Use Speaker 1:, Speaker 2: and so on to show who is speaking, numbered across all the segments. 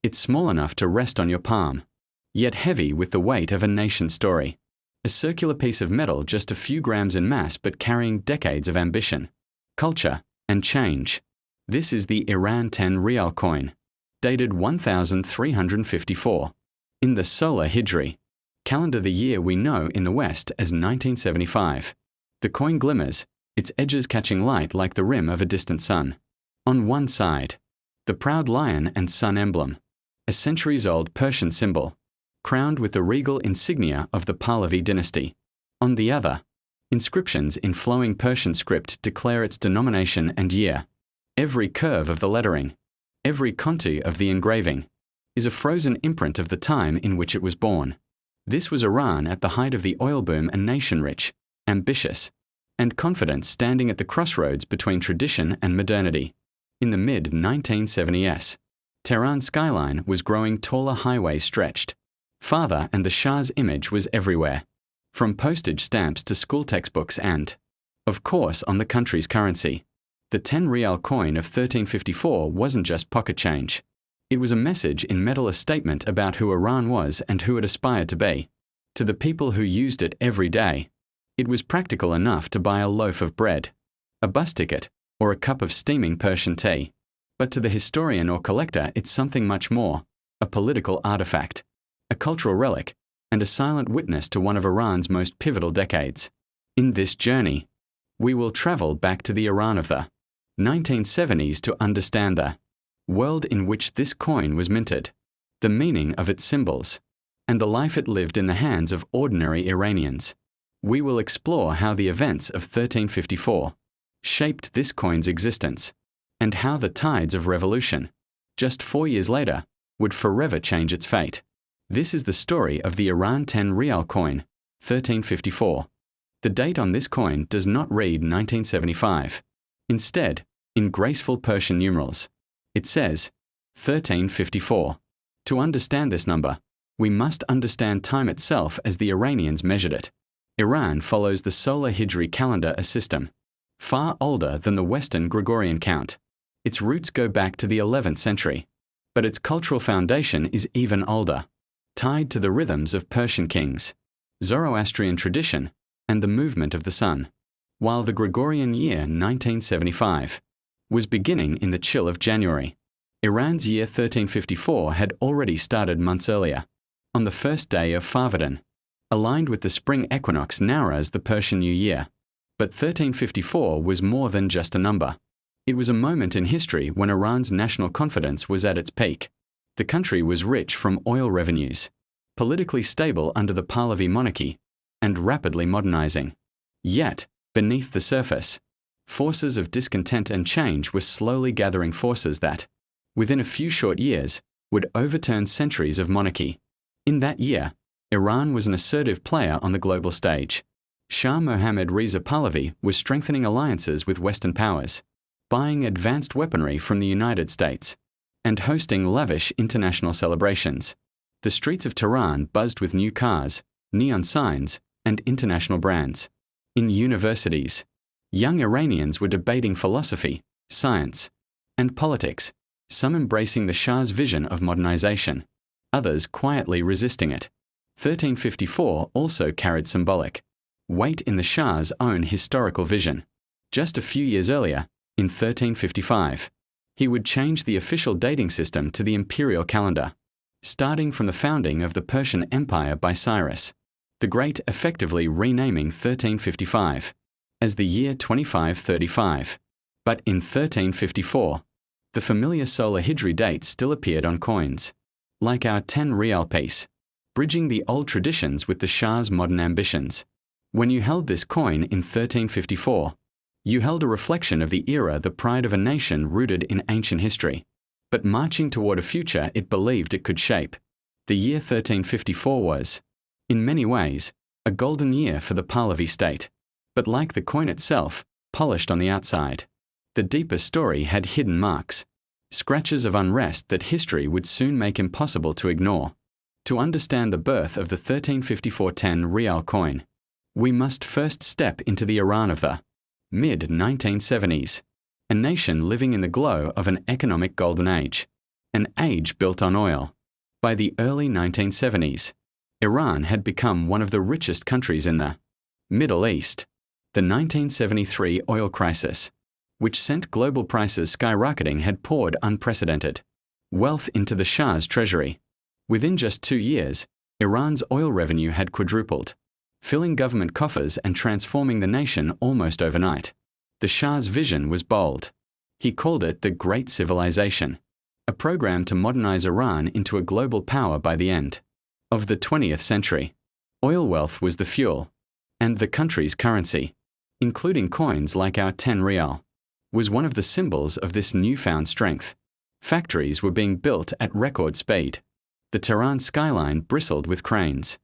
Speaker 1: It's small enough to rest on your palm, yet heavy with the weight of a nation's story. A circular piece of metal just a few grams in mass but carrying decades of ambition, culture, and change. This is the Iran 10 Riyal coin, dated 1354, in the Solar Hijri calendar, the year we know in the West as 1975. The coin glimmers, its edges catching light like the rim of a distant sun. On one side, the proud lion and sun emblem, a centuries-old Persian symbol, crowned with the regal insignia of the Pahlavi dynasty. On the other, inscriptions in flowing Persian script declare its denomination and year. Every curve of the lettering, every contour of the engraving, is a frozen imprint of the time in which it was born. This was Iran at the height of the oil boom, a nation rich, ambitious, and confident, standing at the crossroads between tradition and modernity. In the mid-1970s, Tehran's skyline was growing taller, highways stretched farther, and the Shah's image was everywhere, from postage stamps to school textbooks and, of course, on the country's currency. The 10 Riyal coin of 1354 wasn't just pocket change. It was a message in metal, a statement about who Iran was and who it aspired to be. To the people who used it every day, it was practical enough to buy a loaf of bread, a bus ticket, or a cup of steaming Persian tea. But to the historian or collector, it's something much more: a political artifact, a cultural relic, and a silent witness to one of Iran's most pivotal decades. In this journey, we will travel back to the Iran of the 1970s to understand the world in which this coin was minted, the meaning of its symbols, and the life it lived in the hands of ordinary Iranians. We will explore how the events of 1354 shaped this coin's existence, and how the tides of revolution, just 4 years later, would forever change its fate. This is the story of the Iran 10 Riyal coin, 1354. The date on this coin does not read 1975. Instead, in graceful Persian numerals, it says 1354. To understand this number, we must understand time itself as the Iranians measured it. Iran follows the Solar Hijri calendar, a system far older than the Western Gregorian count. Its roots go back to the 11th century, but its cultural foundation is even older, tied to the rhythms of Persian kings, Zoroastrian tradition, and the movement of the sun. While the Gregorian year 1975 was beginning in the chill of January, Iran's year 1354 had already started months earlier, on the first day of Farvardin, aligned with the spring equinox Nowruz, the Persian New Year. But 1354 was more than just a number. It was a moment in history when Iran's national confidence was at its peak. The country was rich from oil revenues, politically stable under the Pahlavi monarchy, and rapidly modernizing. Yet, beneath the surface, forces of discontent and change were slowly gathering, forces that, within a few short years, would overturn centuries of monarchy. In that year, Iran was an assertive player on the global stage. Shah Mohammad Reza Pahlavi was strengthening alliances with Western powers, buying advanced weaponry from the United States, and hosting lavish international celebrations. The streets of Tehran buzzed with new cars, neon signs, and international brands. In universities, young Iranians were debating philosophy, science, and politics, some embracing the Shah's vision of modernization, others quietly resisting it. 1354 also carried symbolic weight in the Shah's own historical vision. Just a few years earlier, in 1355, he would change the official dating system to the imperial calendar, starting from the founding of the Persian Empire by Cyrus the Great, effectively renaming 1355 as the year 2535. But in 1354, the familiar Solar Hijri date still appeared on coins, like our 10 Riyal piece, bridging the old traditions with the Shah's modern ambitions. When you held this coin in 1354, you held a reflection of the era, the pride of a nation rooted in ancient history, but marching toward a future it believed it could shape. The year 1354 was, in many ways, a golden year for the Pahlavi state, but like the coin itself, polished on the outside. The deeper story had hidden marks, scratches of unrest that history would soon make impossible to ignore. To understand the birth of the 1354 10 Riyal coin, we must first step into the Iran of the mid-1970s, a nation living in the glow of an economic golden age. an age built on oil. By the early 1970s, Iran had become one of the richest countries in the Middle East. The 1973 oil crisis, which sent global prices skyrocketing, had poured unprecedented wealth into the Shah's treasury. Within just 2 years, Iran's oil revenue had quadrupled, filling government coffers and transforming the nation almost overnight. The Shah's vision was bold. He called it the Great Civilization, a program to modernize Iran into a global power by the end of the 20th century. Oil wealth was the fuel, and the country's currency, including coins like our 10 Riyal, was one of the symbols of this newfound strength. Factories were being built at record speed. The Tehran skyline bristled with cranes.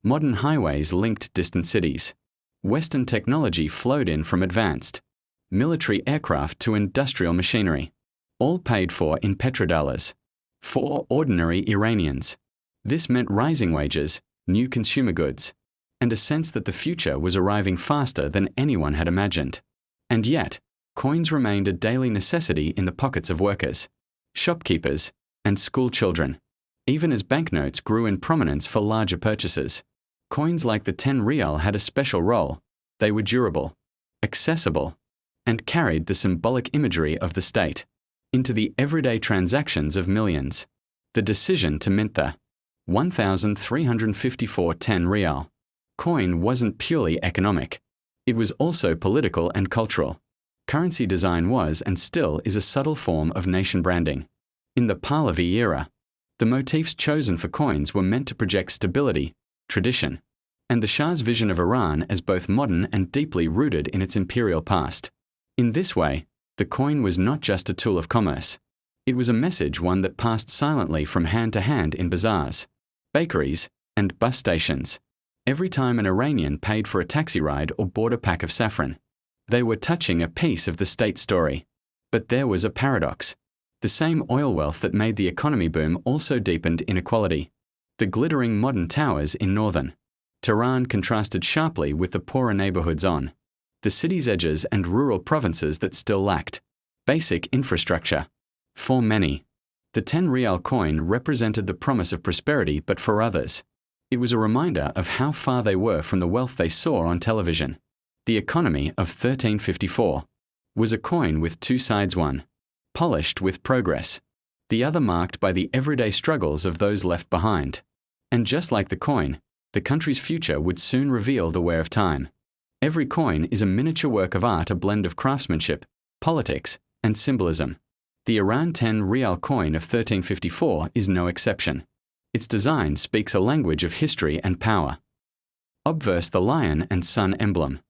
Speaker 1: Modern highways linked distant cities. Western technology flowed in from advanced military aircraft to industrial machinery, all paid for in petrodollars. For ordinary Iranians, this meant rising wages, new consumer goods, and a sense that the future was arriving faster than anyone had imagined. And yet, coins remained a daily necessity in the pockets of workers, shopkeepers, and school children. Even as banknotes grew in prominence for larger purchases, coins like the 10 Riyal had a special role. They were durable, accessible, and carried the symbolic imagery of the state into the everyday transactions of millions. The decision to mint the 1,354 10 Riyal coin wasn't purely economic. It was also political and cultural. Currency design was and still is a subtle form of nation branding. In the Pahlavi era, the motifs chosen for coins were meant to project stability, tradition, and the Shah's vision of Iran as both modern and deeply rooted in its imperial past. In this way, the coin was not just a tool of commerce. It was a message, one that passed silently from hand to hand in bazaars, bakeries, and bus stations. Every time an Iranian paid for a taxi ride or bought a pack of saffron, they were touching a piece of the state story. But there was a paradox. The same oil wealth that made the economy boom also deepened inequality. The glittering modern towers in northern Tehran contrasted sharply with the poorer neighborhoods on the city's edges and rural provinces that still lacked basic infrastructure. For many, the 10 Riyal coin represented the promise of prosperity, but for others, it was a reminder of how far they were from the wealth they saw on television. The economy of 1354 was a coin with two sides, one polished with progress, the other marked by the everyday struggles of those left behind. And just like the coin, the country's future would soon reveal the wear of time. Every coin is a miniature work of art, a blend of craftsmanship, politics, and symbolism. The Iran 10 Riyal coin of 1354 is no exception. Its design speaks a language of history and power. Obverse the lion and sun emblem.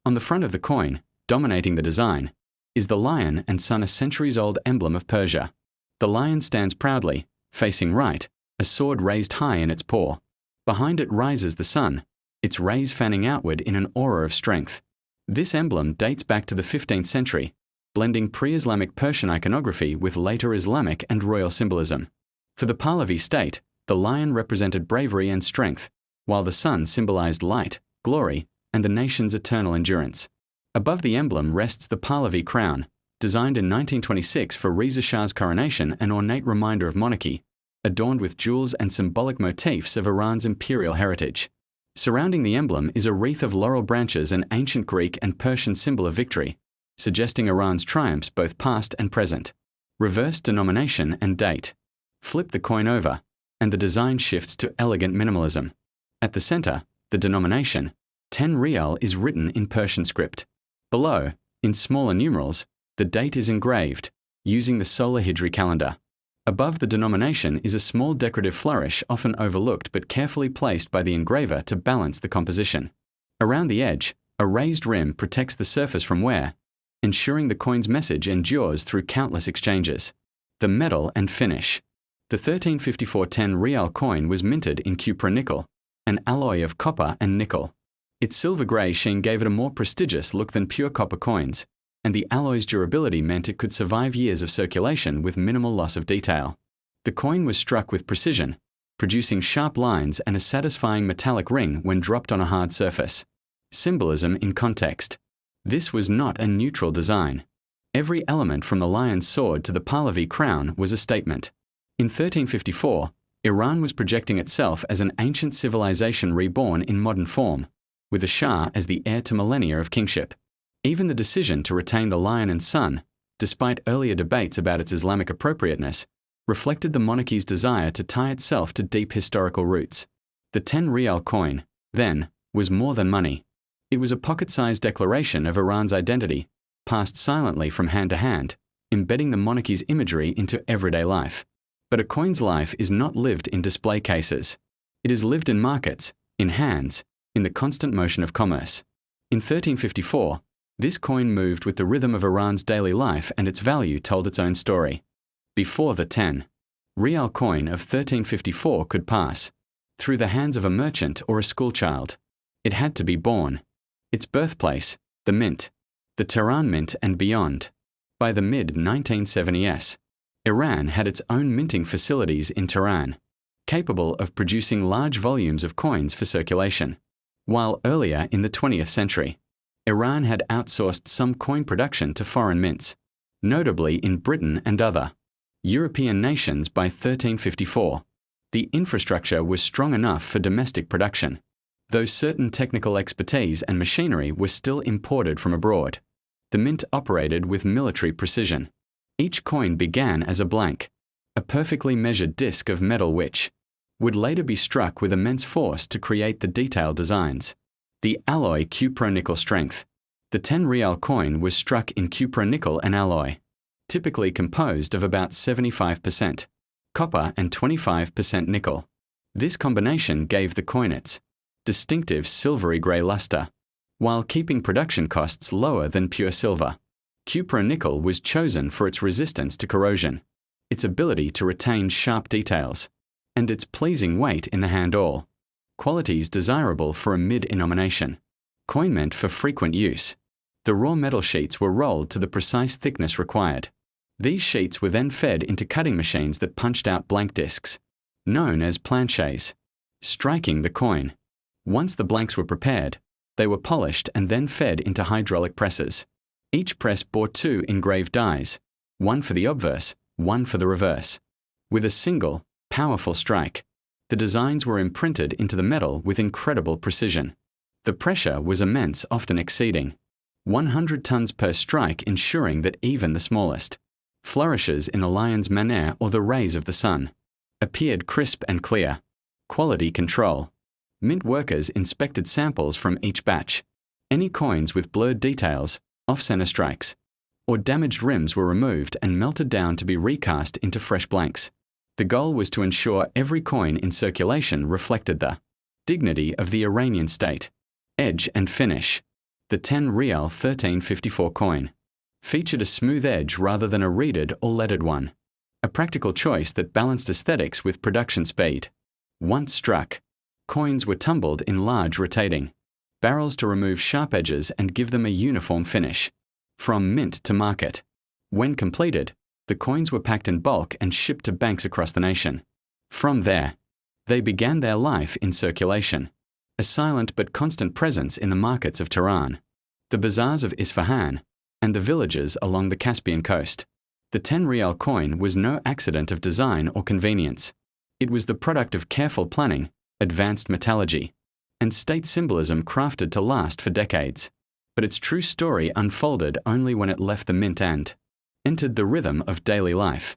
Speaker 1: On the front of the coin, dominating the design, is the lion and sun, a centuries-old emblem of Persia. The lion stands proudly, facing right, a sword raised high in its paw. Behind it rises the sun, its rays fanning outward in an aura of strength. This emblem dates back to the 15th century, blending pre-Islamic Persian iconography with later Islamic and royal symbolism. For the Pahlavi state, the lion represented bravery and strength, while the sun symbolized light, glory, and the nation's eternal endurance. Above the emblem rests the Pahlavi crown, designed in 1926 for Reza Shah's coronation, an ornate reminder of monarchy, adorned with jewels and symbolic motifs of Iran's imperial heritage. Surrounding the emblem is a wreath of laurel branches, an ancient Greek and Persian symbol of victory, suggesting Iran's triumphs both past and present. Reverse denomination and date. Flip the coin over, and the design shifts to elegant minimalism. At the center, the denomination, 10 Riyal, is written in Persian script. Below, in smaller numerals, the date is engraved, using the solar Hijri calendar. Above the denomination is a small decorative flourish, often overlooked but carefully placed by the engraver to balance the composition. Around the edge, a raised rim protects the surface from wear, ensuring the coin's message endures through countless exchanges. The metal and finish. The 1354 10 Riyal coin was minted in cupronickel, an alloy of copper and nickel. Its silver-grey sheen gave it a more prestigious look than pure copper coins, and the alloy's durability meant it could survive years of circulation with minimal loss of detail. The coin was struck with precision, producing sharp lines and a satisfying metallic ring when dropped on a hard surface. Symbolism in context. This was not a neutral design. Every element from the lion's sword to the Pahlavi crown was a statement. In 1354, Iran was projecting itself as an ancient civilization reborn in modern form, with the Shah as the heir to millennia of kingship. Even the decision to retain the lion and sun, despite earlier debates about its Islamic appropriateness, reflected the monarchy's desire to tie itself to deep historical roots. The 10 Riyal coin, then, was more than money. It was a pocket-sized declaration of Iran's identity, passed silently from hand to hand, embedding the monarchy's imagery into everyday life. But a coin's life is not lived in display cases. It is lived in markets, in hands, in the constant motion of commerce. In 1354, this coin moved with the rhythm of Iran's daily life, and its value told its own story. Before the 10 Riyal coin of 1354 could pass through the hands of a merchant or a schoolchild, it had to be born. Its birthplace, the Mint, the Tehran Mint and beyond. By the mid-1970s, Iran had its own minting facilities in Tehran, capable of producing large volumes of coins for circulation. While earlier in the 20th century, Iran had outsourced some coin production to foreign mints, notably in Britain and other European nations. By 1354, the infrastructure was strong enough for domestic production, though certain technical expertise and machinery were still imported from abroad. The mint operated with military precision. Each coin began as a blank, a perfectly measured disc of metal which would later be struck with immense force to create the detailed designs. The alloy cupro-nickel strength. The 10 Riyal coin was struck in cupro-nickel and alloy, typically composed of about 75% copper and 25% nickel. This combination gave the coin its distinctive silvery grey luster, while keeping production costs lower than pure silver. Cupro-nickel was chosen for its resistance to corrosion, its ability to retain sharp details, and its pleasing weight in the hand, all qualities desirable for a mid-denomination coin meant for frequent use. The raw metal sheets were rolled to the precise thickness required. These sheets were then fed into cutting machines that punched out blank discs, known as planchets, striking the coin. Once the blanks were prepared, they were polished and then fed into hydraulic presses. Each press bore 2 engraved dies, one for the obverse, one for the reverse. With a single, powerful strike, the designs were imprinted into the metal with incredible precision. The pressure was immense, often exceeding 100 tons per strike, ensuring that even the smallest flourishes in the lion's manner or the rays of the sun appeared crisp and clear. Quality control. Mint workers inspected samples from each batch. Any coins with blurred details, off-center strikes, or damaged rims were removed and melted down to be recast into fresh blanks. The goal was to ensure every coin in circulation reflected the dignity of the Iranian state. Edge and finish. The 10 Riyal 1354 coin featured a smooth edge rather than a reeded or leaded one, a practical choice that balanced aesthetics with production speed. Once struck, coins were tumbled in large rotating barrels to remove sharp edges and give them a uniform finish. From mint to market. When completed, the coins were packed in bulk and shipped to banks across the nation. From there, they began their life in circulation, a silent but constant presence in the markets of Tehran, the bazaars of Isfahan, and the villages along the Caspian coast. The 10 Riyal coin was no accident of design or convenience. It was the product of careful planning, advanced metallurgy, and state symbolism crafted to last for decades. But its true story unfolded only when it left the mint and entered the rhythm of daily life.